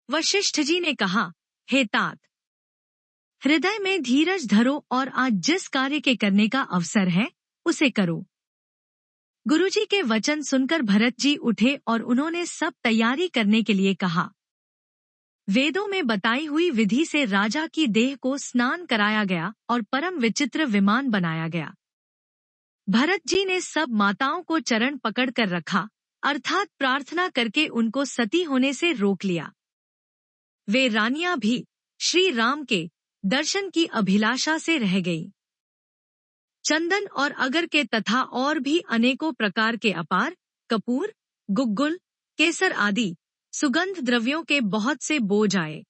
वशिष्ठ जी ने कहा, हे तात, हृदय में धीरज धरो और आज जिस कार्य के करने का अवसर है उसे करो। गुरुजी के वचन सुनकर भरत जी उठे और उन्होंने सब तैयारी करने के लिए कहा। वेदों में बताई हुई विधि से राजा की देह को स्नान कराया गया और परम विचित्र विमान बनाया गया। भरत जी ने सब माताओं को चरण पकड़कर रखा, अर्थात प्रार्थना करके उनको सती होने से रोक लिया। वे रानियां भी श्री राम के दर्शन की अभिलाषा से रह गई। चंदन और अगर के तथा और भी अनेकों प्रकार के अपार, कपूर, गुग्गुल, केसर आदि सुगंध द्रव्यों के बहुत से बोझ आए।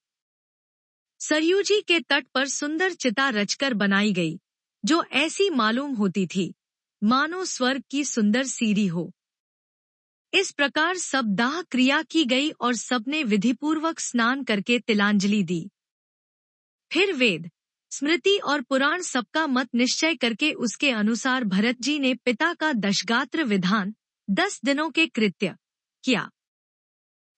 सरयू जी के तट पर सुंदर चिता रचकर बनाई गई, जो ऐसी मालूम होती थी मानो स्वर्ग की सुंदर सीढ़ी हो। इस प्रकार सब दाह क्रिया की गई और सबने विधिपूर्वक स्नान करके तिलांजलि दी। फिर वेद, स्मृति और पुराण सबका मत निश्चय करके उसके अनुसार भरत जी ने पिता का दशगात्र विधान 10 दिनों के कृत्य किया।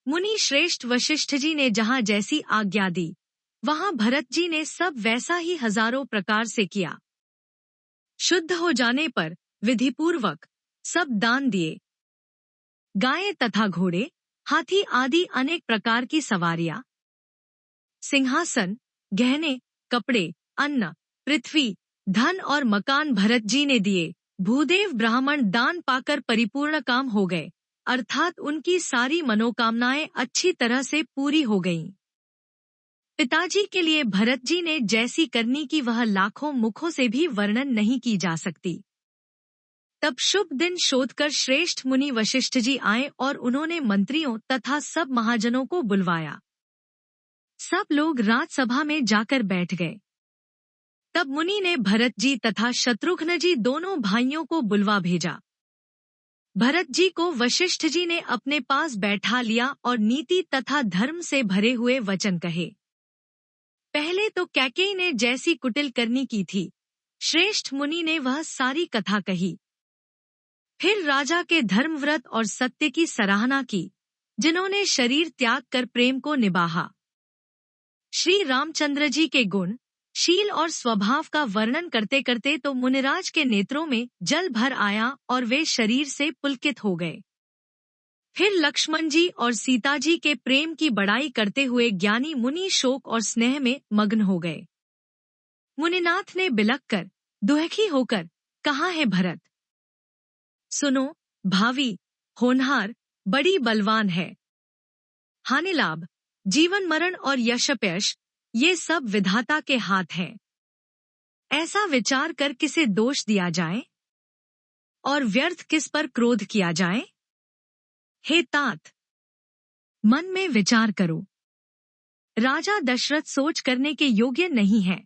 मुनि श्रेष्ठ वशिष्ठ जी ने जहाँ जैसी आज्ञा दी, वहाँ भरत जी ने सब वैसा ही हजारों प्रकार से किया। शुद्ध हो जाने पर विधिपूर्वक सब दान दिए। गायें तथा घोड़े, हाथी आदि अनेक प्रकार की सवारियां, सिंहासन, गहने, कपड़े, अन्न, पृथ्वी, धन और मकान भरत जी ने दिए। भूदेव ब्राह्मण दान पाकर परिपूर्ण काम हो गए, अर्थात उनकी सारी मनोकामनाएं अच्छी तरह से पूरी हो गईं। पिताजी के लिए भरत जी ने जैसी करनी की वह लाखों मुखों से भी वर्णन नहीं की जा सकती। तब शुभ दिन शोधकर श्रेष्ठ मुनि वशिष्ठ जी आए और उन्होंने मंत्रियों तथा सब महाजनों को बुलवाया। सब लोग राजसभा में जाकर बैठ गए। तब मुनि ने भरत जी तथा शत्रुघ्न जी दोनों भाइयों को बुलवा भेजा। भरत जी को वशिष्ठ जी ने अपने पास बैठा लिया और नीति तथा धर्म से भरे हुए वचन कहे। पहले तो कैकेयी ने जैसी कुटिल करनी की थी, श्रेष्ठ मुनि ने वह सारी कथा कही। फिर राजा के धर्मव्रत और सत्य की सराहना की, जिन्होंने शरीर त्याग कर प्रेम को निभाहा। श्री रामचंद्र जी के गुण, शील और स्वभाव का वर्णन करते करते तो मुनिराज के नेत्रों में जल भर आया और वे शरीर से पुलकित हो गए। फिर लक्ष्मण जी और सीता जी के प्रेम की बड़ाई करते हुए ज्ञानी मुनि शोक और स्नेह में मग्न हो गए। मुनिनाथ ने बिलख कर, दुखी होकर कहा, है भरत, सुनो, भावी होनहार बड़ी बलवान है। हानि लाभ, जीवन मरण और यशपयश, ये सब विधाता के हाथ हैं। ऐसा विचार कर किसे दोष दिया जाए और व्यर्थ किस पर क्रोध किया जाए। हे तात, मन में विचार करो। राजा दशरथ सोच करने के योग्य नहीं है।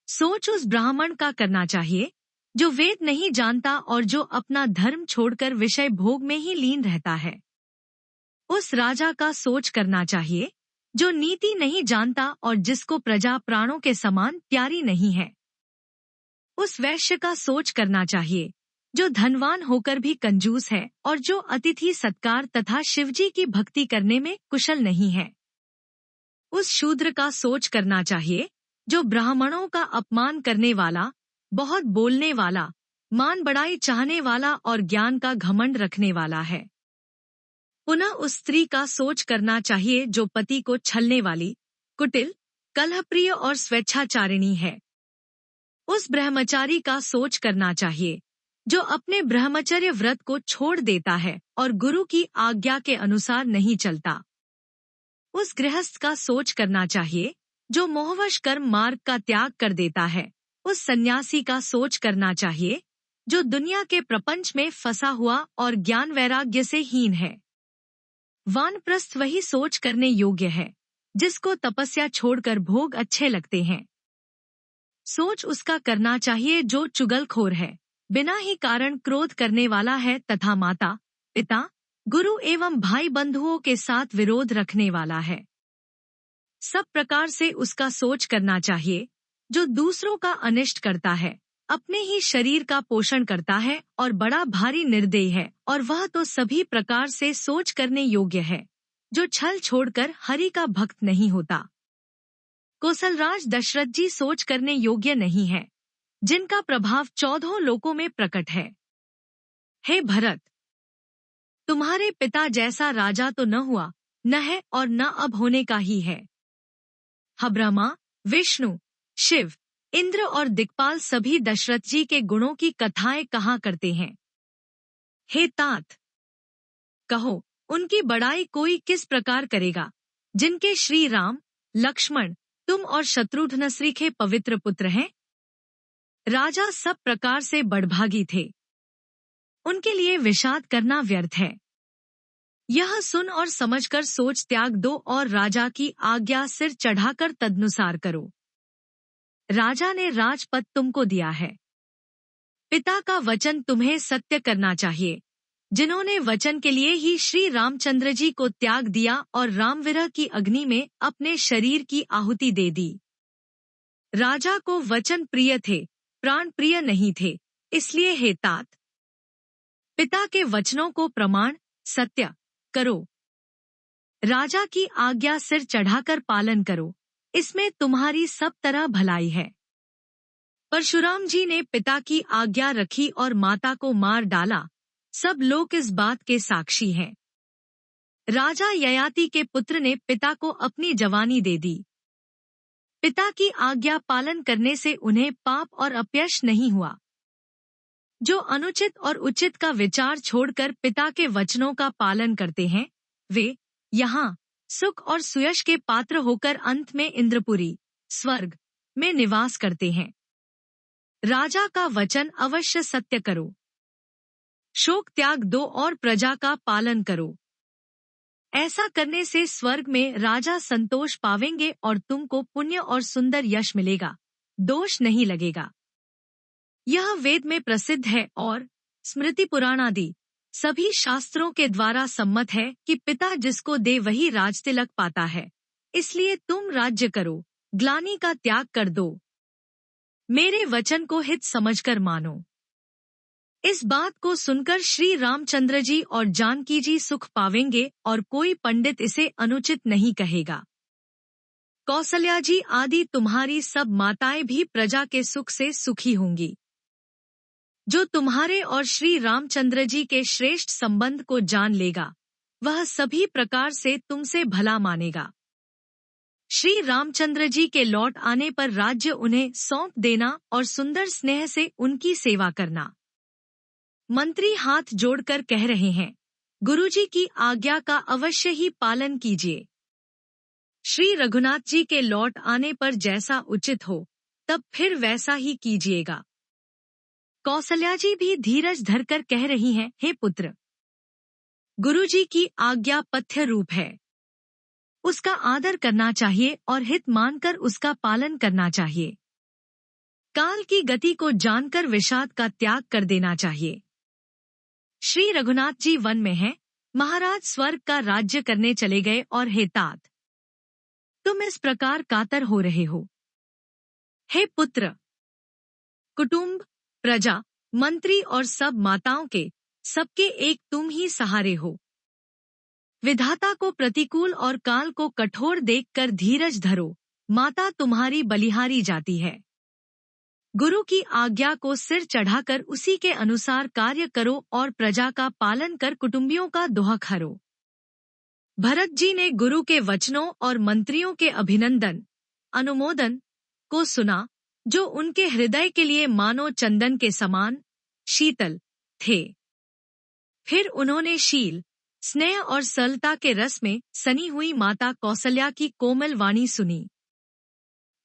सोच उस ब्राह्मण का करना चाहिए जो वेद नहीं जानता और जो अपना धर्म छोड़कर विषय भोग में ही लीन रहता है। उस राजा का सोच करना चाहिए जो नीति नहीं जानता और जिसको प्रजा प्राणों के समान प्यारी नहीं है। उस वैश्य का सोच करना चाहिए जो धनवान होकर भी कंजूस है और जो अतिथि सत्कार तथा शिवजी की भक्ति करने में कुशल नहीं है। उस शूद्र का सोच करना चाहिए जो ब्राह्मणों का अपमान करने वाला, बहुत बोलने वाला, मान बढ़ाई चाहने वाला और ज्ञान का घमंड रखने वाला है। पुनः उस स्त्री का सोच करना चाहिए जो पति को छलने वाली, कुटिल, कलहप्रिय और स्वेच्छाचारिणी है। उस ब्रह्मचारी का सोच करना चाहिए जो अपने ब्रह्मचर्य व्रत को छोड़ देता है और गुरु की आज्ञा के अनुसार नहीं चलता। उस गृहस्थ का सोच करना चाहिए जो मोहवश कर्म मार्ग का त्याग कर देता है। उस सन्यासी का सोच करना चाहिए जो दुनिया के प्रपंच में फंसा हुआ और ज्ञान वैराग्य से हीन है। वानप्रस्थ वही सोच करने योग्य है जिसको तपस्या छोड़कर भोग अच्छे लगते हैं। सोच उसका करना चाहिए जो चुगलखोर है, बिना ही कारण क्रोध करने वाला है तथा माता, पिता, गुरु एवं भाई बंधुओं के साथ विरोध रखने वाला है। सब प्रकार से उसका सोच करना चाहिए जो दूसरों का अनिष्ट करता है, अपने ही शरीर का पोषण करता है और बड़ा भारी निर्दयी है, और वह तो सभी प्रकार से सोच करने योग्य है। जो छल छोड़कर हरि का भक्त नहीं होता। कौशलराज दशरथ जी सोच करने योग्य नहीं है, जिनका प्रभाव 14 लोकों में प्रकट है। हे भरत, तुम्हारे पिता जैसा राजा तो न हुआ, न है और न अब होने का ही है। ब्रह्मा, विष्णु, शिव, इंद्र और दिक्पाल सभी दशरथ जी के गुणों की कथाएं कहा करते हैं। हे तात, कहो उनकी बड़ाई कोई किस प्रकार करेगा, जिनके श्री राम, लक्ष्मण, तुम और शत्रुघ्न श्रीखे पवित्र पुत्र हैं। राजा सब प्रकार से बड़भागी थे, उनके लिए विषाद करना व्यर्थ है। यह सुन और समझकर सोच त्याग दो और राजा की आज्ञा सिर चढ़ाकर तदनुसार करो। राजा ने राजपद तुमको दिया है, पिता का वचन तुम्हें सत्य करना चाहिए, जिन्होंने वचन के लिए ही श्री रामचंद्र जी को त्याग दिया और रामविरह की अग्नि में अपने शरीर की आहुति दे दी। राजा को वचन प्रिय थे, प्राण प्रिय नहीं थे, इसलिए हे तात, पिता के वचनों को प्रमाण सत्य करो। राजा की आज्ञा सिर चढ़ाकर पालन करो, इसमें तुम्हारी सब तरह भलाई है। परशुराम जी ने पिता की आज्ञा रखी और माता को मार डाला, सब लोग इस बात के साक्षी हैं। राजा ययाति के पुत्र ने पिता को अपनी जवानी दे दी। पिता की आज्ञा पालन करने से उन्हें पाप और अपयश नहीं हुआ। जो अनुचित और उचित का विचार छोड़कर पिता के वचनों का पालन करते हैं, वे यहाँ सुख और सुयश के पात्र होकर अंत में इंद्रपुरी, स्वर्ग में निवास करते हैं। राजा का वचन अवश्य सत्य करो, शोक त्याग दो और प्रजा का पालन करो। ऐसा करने से स्वर्ग में राजा संतोष पावेंगे और तुमको पुण्य और सुंदर यश मिलेगा, दोष नहीं लगेगा। यह वेद में प्रसिद्ध है और स्मृति पुराण आदि सभी शास्त्रों के द्वारा सम्मत है कि पिता जिसको दे वही राजतिलक पाता है। इसलिए तुम राज्य करो, ग्लानि का त्याग कर दो। मेरे वचन को हित समझकर मानो। इस बात को सुनकर श्री रामचंद्र जी और जानकी जी सुख पावेंगे और कोई पंडित इसे अनुचित नहीं कहेगा। कौसल्या जी आदि तुम्हारी सब माताएं भी प्रजा के सुख से सुखी होंगी। जो तुम्हारे और श्री रामचंद्र जी के श्रेष्ठ संबंध को जान लेगा, वह सभी प्रकार से तुमसे भला मानेगा। श्री रामचंद्र जी के लौट आने पर राज्य उन्हें सौंप देना और सुंदर स्नेह से उनकी सेवा करना। मंत्री हाथ जोड़कर कह रहे हैं, गुरुजी की आज्ञा का अवश्य ही पालन कीजिए। श्री रघुनाथ जी के लौट आने पर जैसा उचित हो, तब फिर वैसा ही कीजिएगा। कौसल्या जी भी धीरज धरकर कह रही हैं, हे पुत्र, गुरुजी की आज्ञा पथ्य रूप है, उसका आदर करना चाहिए और हित मानकर उसका पालन करना चाहिए। काल की गति को जानकर विषाद का त्याग कर देना चाहिए। श्री रघुनाथ जी वन में हैं, महाराज स्वर्ग का राज्य करने चले गए और हे तात, तुम इस प्रकार कातर हो रहे हो। हे पुत्र, कुटुंब, प्रजा, मंत्री और सब माताओं के सबके एक तुम ही सहारे हो। विधाता को प्रतिकूल और काल को कठोर देखकर धीरज धरो, माता तुम्हारी बलिहारी जाती है। गुरु की आज्ञा को सिर चढ़ाकर उसी के अनुसार कार्य करो और प्रजा का पालन कर कुटुंबियों का दुख हरो। भरत जी ने गुरु के वचनों और मंत्रियों के अभिनंदन, अनुमोदन को सुना, जो उनके हृदय के लिए मानो चंदन के समान शीतल थे। फिर उन्होंने शील, स्नेह और सरलता के रस में सनी हुई माता कौसल्या की कोमल वाणी सुनी।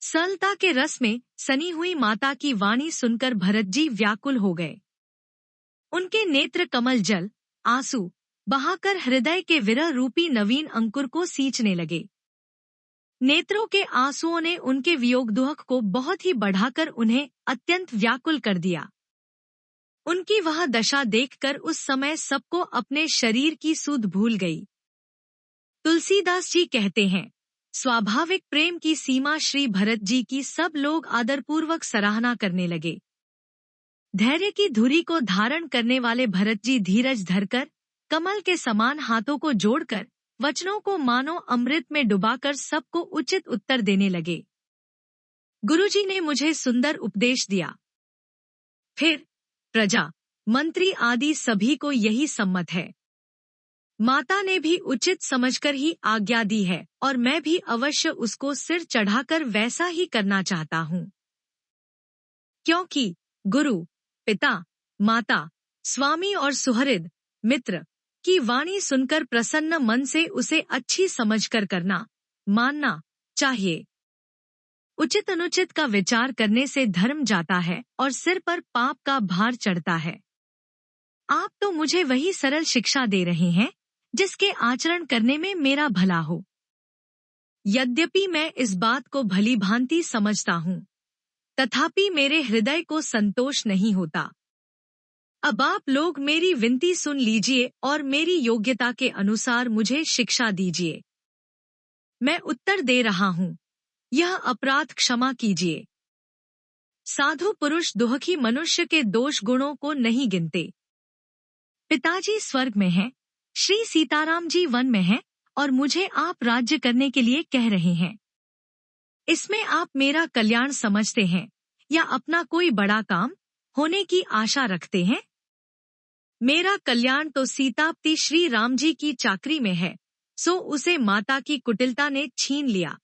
सरलता के रस में सनी हुई माता की वाणी सुनकर भरत जी व्याकुल हो गए। उनके नेत्र कमल जल, आंसू बहाकर हृदय के विरह रूपी नवीन अंकुर को सींचने लगे। नेत्रों के आंसुओं ने उनके वियोग दुख को बहुत ही बढ़ाकर उन्हें अत्यंत व्याकुल कर दिया। उनकी वह दशा देखकर उस समय सबको अपने शरीर की सुध भूल गई। तुलसीदास जी कहते हैं, स्वाभाविक प्रेम की सीमा श्री भरत जी की सब लोग आदरपूर्वक सराहना करने लगे। धैर्य की धुरी को धारण करने वाले भरत जी धीरज धरकर कमल के समान हाथों को जोड़कर वचनों को मानो अमृत में डुबाकर सबको उचित उत्तर देने लगे। गुरुजी ने मुझे सुंदर उपदेश दिया। फिर प्रजा, मंत्री आदि सभी को यही सम्मत है। माता ने भी उचित समझकर ही आज्ञा दी है और मैं भी अवश्य उसको सिर चढ़ाकर वैसा ही करना चाहता हूँ। क्योंकि गुरु, पिता, माता, स्वामी और सुहृद मित्र की वाणी सुनकर प्रसन्न मन से उसे अच्छी समझकर करना, मानना चाहिए। उचित अनुचित का विचार करने से धर्म जाता है और सिर पर पाप का भार चढ़ता है। आप तो मुझे वही सरल शिक्षा दे रहे हैं जिसके आचरण करने में मेरा भला हो। यद्यपि मैं इस बात को भली भांति समझता हूँ, तथापि मेरे हृदय को संतोष नहीं होता। अब आप लोग मेरी विनती सुन लीजिए और मेरी योग्यता के अनुसार मुझे शिक्षा दीजिए। मैं उत्तर दे रहा हूँ, यह अपराध क्षमा कीजिए। साधु पुरुष दुखी मनुष्य के दोष गुणों को नहीं गिनते। पिताजी स्वर्ग में हैं, श्री सीताराम जी वन में हैं और मुझे आप राज्य करने के लिए कह रहे हैं। इसमें आप मेरा कल्याण समझते हैं या अपना कोई बड़ा काम होने की आशा रखते हैं? मेरा कल्याण तो सीतापति श्री राम जी की चाकरी में है, सो उसे माता की कुटिलता ने छीन लिया।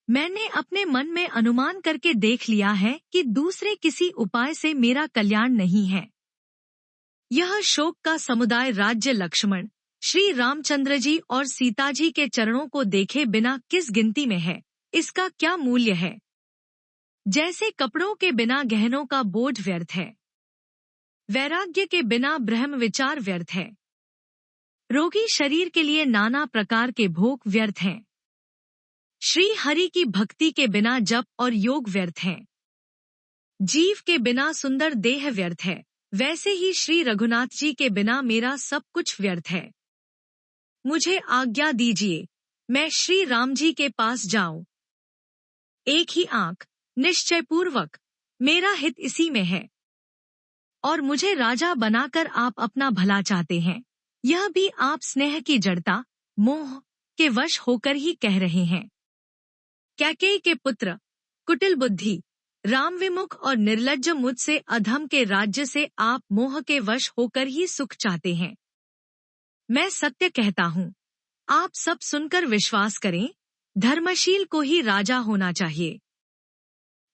मैंने अपने मन में अनुमान करके देख लिया है कि दूसरे किसी उपाय से मेरा कल्याण नहीं है। यह शोक का समुदाय राज्य लक्ष्मण, श्री रामचंद्र जी और सीता जी के चरणों को देखे बिना किस गिनती में है, इसका क्या मूल्य है? जैसे कपड़ों के बिना गहनों का बोझ व्यर्थ है, वैराग्य के बिना ब्रह्म विचार व्यर्थ है, रोगी शरीर के लिए नाना प्रकार के भोग व्यर्थ हैं, श्री हरि की भक्ति के बिना जप और योग व्यर्थ हैं, जीव के बिना सुंदर देह व्यर्थ है, वैसे ही श्री रघुनाथ जी के बिना मेरा सब कुछ व्यर्थ है। मुझे आज्ञा दीजिए, मैं श्री राम जी के पास जाऊं। एक ही आंख, निश्चयपूर्वक, मेरा हित इसी में है। और मुझे राजा बनाकर आप अपना भला चाहते हैं, यह भी आप स्नेह की जड़ता, मोह के वश होकर ही कह रहे हैं। कैकेयी के पुत्र, कुटिल बुद्धि, राम विमुख और निर्लज्ज मुझसे अधम के राज्य से आप मोह के वश होकर ही सुख चाहते हैं। मैं सत्य कहता हूँ, आप सब सुनकर विश्वास करें, धर्मशील को ही राजा होना चाहिए।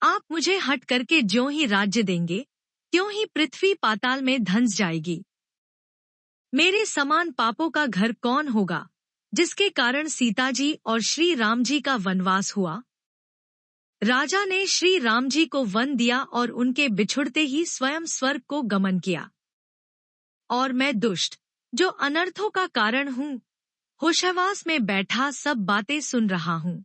आप मुझे हट करके ज्यों ही राज्य देंगे, त्यों ही पृथ्वी पाताल में धंस जाएगी। मेरे समान पापों का घर कौन होगा, जिसके कारण सीता जी और श्री राम जी का वनवास हुआ? राजा ने श्री राम जी को वन दिया और उनके बिछुड़ते ही स्वयं स्वर्ग को गमन किया। और मैं दुष्ट, जो अनर्थों का कारण हूँ, होशवास में बैठा सब बातें सुन रहा हूँ।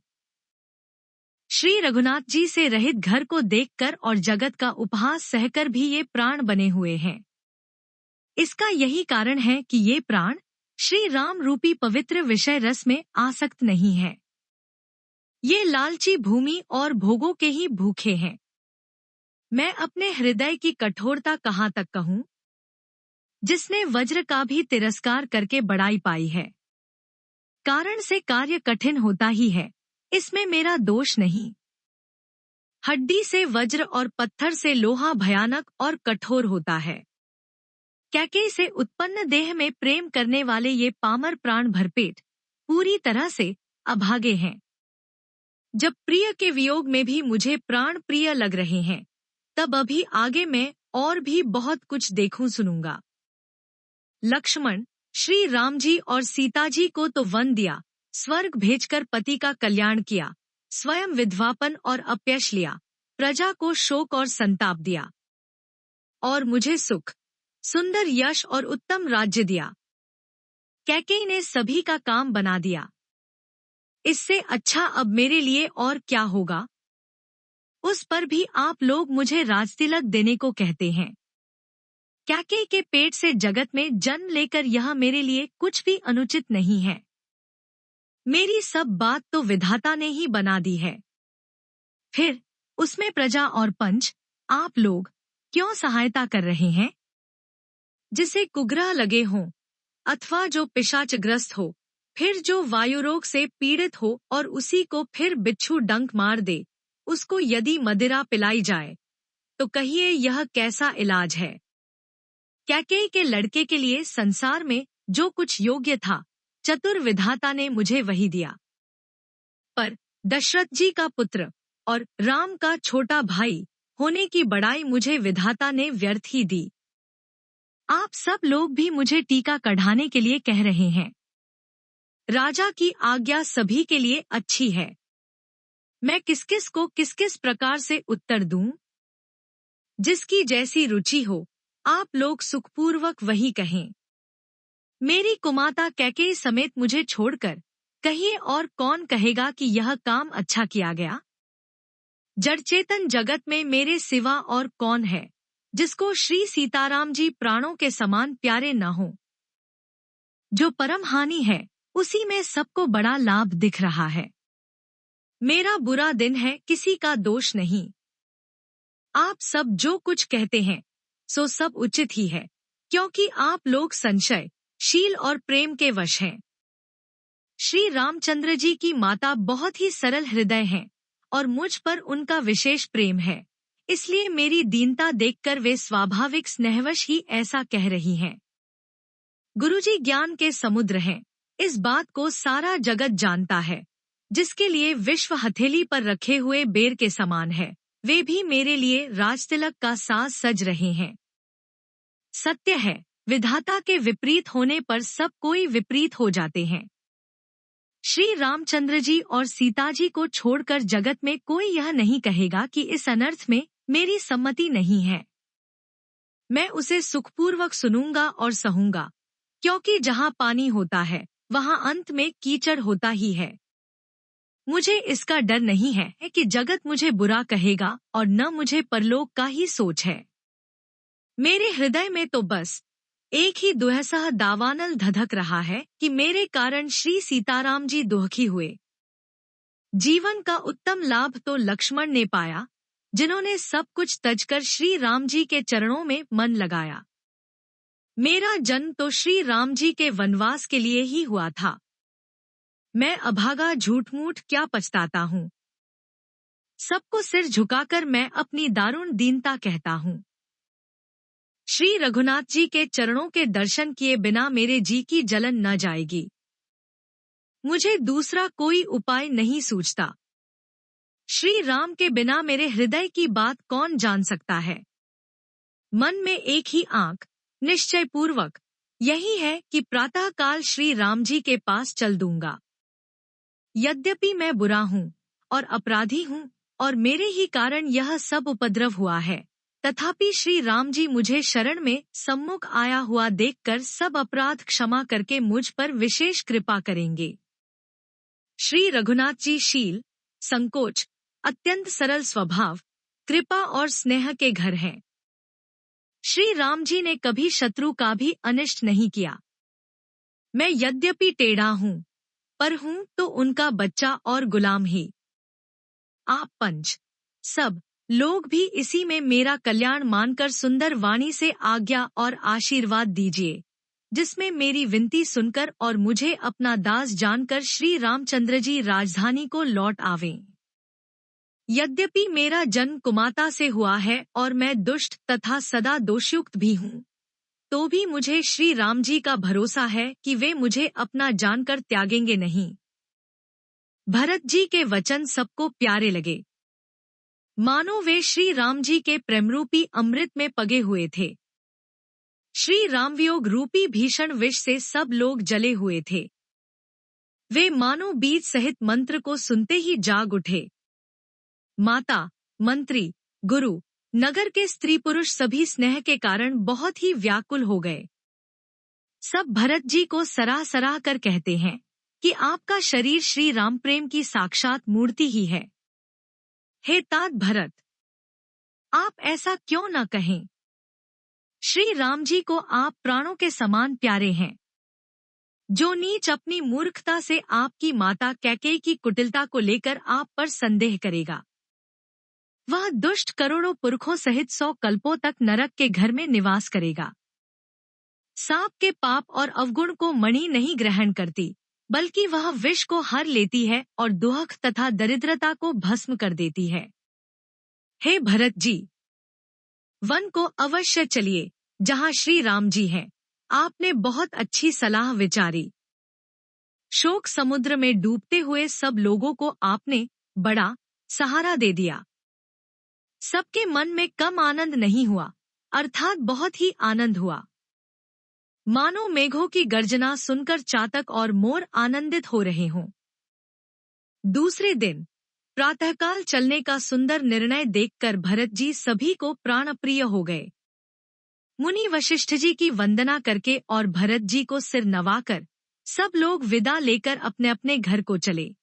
श्री रघुनाथ जी से रहित घर को देखकर और जगत का उपहास सहकर भी ये प्राण बने हुए हैं। इसका यही कारण है कि ये प्राण श्री राम रूपी पवित्र विषय रस में आसक्त नहीं है। ये लालची भूमि और भोगों के ही भूखे हैं। मैं अपने हृदय की कठोरता कहाँ तक कहूँ, जिसने वज्र का भी तिरस्कार करके बड़ाई पाई है। कारण से कार्य कठिन होता ही है, इसमें मेरा दोष नहीं। हड्डी से वज्र और पत्थर से लोहा भयानक और कठोर होता है। कैकेयी से उत्पन्न देह में प्रेम करने वाले ये पामर प्राण भरपेट पूरी तरह से अभागे हैं। जब प्रिय के वियोग में भी मुझे प्राण प्रिय लग रहे हैं, तब अभी आगे मैं और भी बहुत कुछ देखूं सुनूंगा। लक्ष्मण, श्री राम जी और सीता जी को तो वन दिया, स्वर्ग भेजकर पति का कल्याण किया, स्वयं विधवापन और अपयश लिया, प्रजा को शोक और संताप दिया, और मुझे सुख, सुंदर यश और उत्तम राज्य दिया। कैकेयी ने सभी का काम बना दिया। इससे अच्छा अब मेरे लिए और क्या होगा? उस पर भी आप लोग मुझे राजतिलक देने को कहते हैं। कैकेयी के पेट से जगत में जन्म लेकर यह मेरे लिए कुछ भी अनुचित नहीं है। मेरी सब बात तो विधाता ने ही बना दी है। फिर उसमें प्रजा और पंच, आप लोग क्यों सहायता कर रहे हैं? जिसे कुग्रह लगे हों अथवा जो पिशाचग्रस्त हो, फिर जो वायुरोग से पीड़ित हो और उसी को फिर बिच्छू डंक मार दे, उसको यदि मदिरा पिलाई जाए, तो कहिए यह कैसा इलाज है। कैकेयी के लड़के के लिए संसार में जो कुछ योग्य था, चतुर विधाता ने मुझे वही दिया। पर दशरथ जी का पुत्र और राम का छोटा भाई होने की बड़ाई मुझे विधाता ने व्यर्थ ही दी। आप सब लोग भी मुझे टीका कढ़ाने के लिए कह रहे हैं। राजा की आज्ञा सभी के लिए अच्छी है। मैं किस किस को किस किस प्रकार से उत्तर दूं? जिसकी जैसी रुचि हो, आप लोग सुखपूर्वक वही कहें। मेरी कुमाता कैकेयी समेत मुझे छोड़कर कहिए और कौन कहेगा कि यह काम अच्छा किया गया? जड़चेतन जगत में मेरे सिवा और कौन है जिसको श्री सीताराम जी प्राणों के समान प्यारे न हो? जो परम हानि है उसी में सबको बड़ा लाभ दिख रहा है। मेरा बुरा दिन है, किसी का दोष नहीं। आप सब जो कुछ कहते हैं सो सब उचित ही है, क्योंकि आप लोग संशय, शील और प्रेम के वश हैं। श्री रामचंद्र जी की माता बहुत ही सरल हृदय हैं और मुझ पर उनका विशेष प्रेम है, इसलिए मेरी दीनता देखकर वे स्वाभाविक स्नेहवश ही ऐसा कह रही हैं। गुरुजी ज्ञान के समुद्र हैं, इस बात को सारा जगत जानता है। जिसके लिए विश्व हथेली पर रखे हुए बेर के समान है, वे भी मेरे लिए राजतिलक का साज सज रहे हैं। सत्य है, विधाता के विपरीत होने पर सब कोई विपरीत हो जाते हैं। श्री रामचंद्र जी और सीता जी को छोड़कर जगत में कोई यह नहीं कहेगा कि इस अनर्थ में मेरी सम्मति नहीं है। मैं उसे सुखपूर्वक सुनूंगा और सहूंगा, क्योंकि जहाँ पानी होता है वहाँ अंत में कीचड़ होता ही है। मुझे इसका डर नहीं है कि जगत मुझे बुरा कहेगा और न मुझे परलोक का ही सोच है। मेरे हृदय में तो बस एक ही दुहसह दावानल धधक रहा है कि मेरे कारण श्री सीताराम जी दुखी हुए। जीवन का उत्तम लाभ तो लक्ष्मण ने पाया, जिन्होंने सब कुछ तजकर श्री राम जी के चरणों में मन लगाया। मेरा जन्म तो श्री राम जी के वनवास के लिए ही हुआ था। मैं अभागा झूठ-मूठ क्या पछताता हूँ। सबको सिर झुकाकर मैं अपनी दारुण दीनता कहता हूँ। श्री रघुनाथ जी के चरणों के दर्शन किए बिना मेरे जी की जलन न जाएगी। मुझे दूसरा कोई उपाय नहीं सूझता। श्री राम के बिना मेरे हृदय की बात कौन जान सकता है। मन में एक ही आंक निश्चय पूर्वक यही है कि प्रातःकाल श्री राम जी के पास चल दूंगा। यद्यपि मैं बुरा हूँ और अपराधी हूँ और मेरे ही कारण यह सब उपद्रव हुआ है, तथापि श्री राम जी मुझे शरण में सम्मुख आया हुआ देखकर सब अपराध क्षमा करके मुझ पर विशेष कृपा करेंगे। श्री रघुनाथ जी शील, संकोच, अत्यंत सरल स्वभाव, कृपा और स्नेह के घर हैं। श्री राम जी ने कभी शत्रु का भी अनिष्ट नहीं किया। मैं यद्यपि टेढ़ा हूँ, पर हूँ तो उनका बच्चा और गुलाम ही। आप पंच सब लोग भी इसी में मेरा कल्याण मानकर सुंदर वाणी से आज्ञा और आशीर्वाद दीजिए, जिसमें मेरी विनती सुनकर और मुझे अपना दास जानकर श्री रामचंद्र जी राजधानी को लौट आवें। यद्यपि मेरा जन्म कुमाता से हुआ है और मैं दुष्ट तथा सदा दोषयुक्त भी हूँ, तो भी मुझे श्री राम जी का भरोसा है कि वे मुझे अपना जानकर त्यागेंगे नहीं। भरत जी के वचन सबको प्यारे लगे, मानो वे श्री राम जी के प्रेमरूपी अमृत में पगे हुए थे। श्री रामवियोग रूपी भीषण विष से सब लोग जले हुए थे। वे मानो बीज सहित मंत्र को सुनते ही जाग उठे। माता, मंत्री, गुरु, नगर के स्त्री पुरुष सभी स्नेह के कारण बहुत ही व्याकुल हो गए। सब भरत जी को सराह सराह कर कहते हैं कि आपका शरीर श्री राम प्रेम की साक्षात मूर्ति ही है। हे तात भरत, आप ऐसा क्यों न कहें। श्री राम जी को आप प्राणों के समान प्यारे हैं। जो नीच अपनी मूर्खता से आपकी माता कैकेयी की कुटिलता को लेकर आप पर संदेह करेगा, वह दुष्ट करोड़ों पुरखों सहित 100 कल्पों तक नरक के घर में निवास करेगा। सांप के पाप और अवगुण को मणि नहीं ग्रहण करती, बल्कि वह विष को हर लेती है और दुख तथा दरिद्रता को भस्म कर देती है। हे भरत जी, वन को अवश्य चलिए, जहाँ श्री राम जी हैं। आपने बहुत अच्छी सलाह विचारी। शोक समुद्र में डूबते हुए सब लोगों को आपने बड़ा सहारा दे दिया। सबके मन में कम आनंद नहीं हुआ, अर्थात बहुत ही आनंद हुआ। मानो मेघों की गर्जना सुनकर चातक और मोर आनंदित हो रहे हों। दूसरे दिन प्रातःकाल चलने का सुंदर निर्णय देखकर भरत जी सभी को प्राणप्रिय हो गए। मुनि वशिष्ठ जी की वंदना करके और भरत जी को सिर नवाकर सब लोग विदा लेकर अपने अपने घर को चले।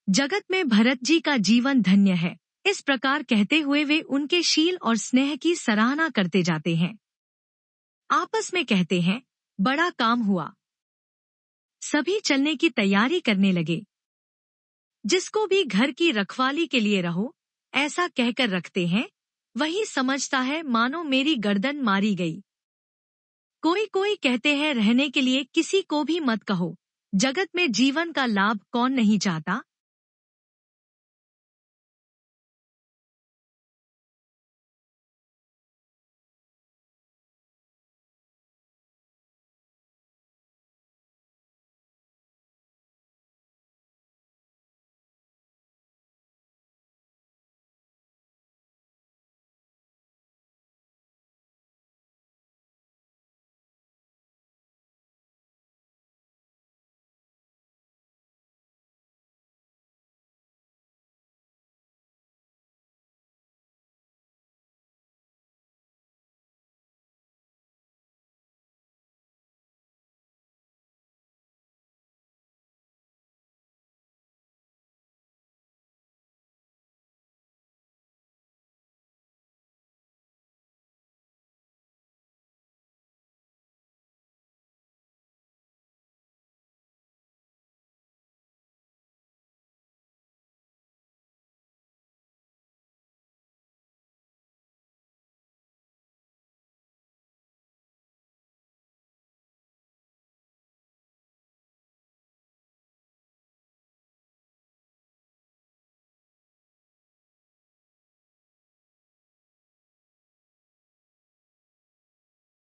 जगत में भरत जी का जीवन धन्य है, इस प्रकार कहते हुए वे उनके शील और स्नेह की सराहना करते जाते हैं। आपस में कहते हैं, बड़ा काम हुआ। सभी चलने की तैयारी करने लगे। जिसको भी घर की रखवाली के लिए रहो, ऐसा कहकर रखते हैं, वही समझता है मानो मेरी गर्दन मारी गई। कोई कोई कहते हैं रहने के लिए किसी को भी मत कहो। जगत में जीवन का लाभ कौन नहीं चाहता।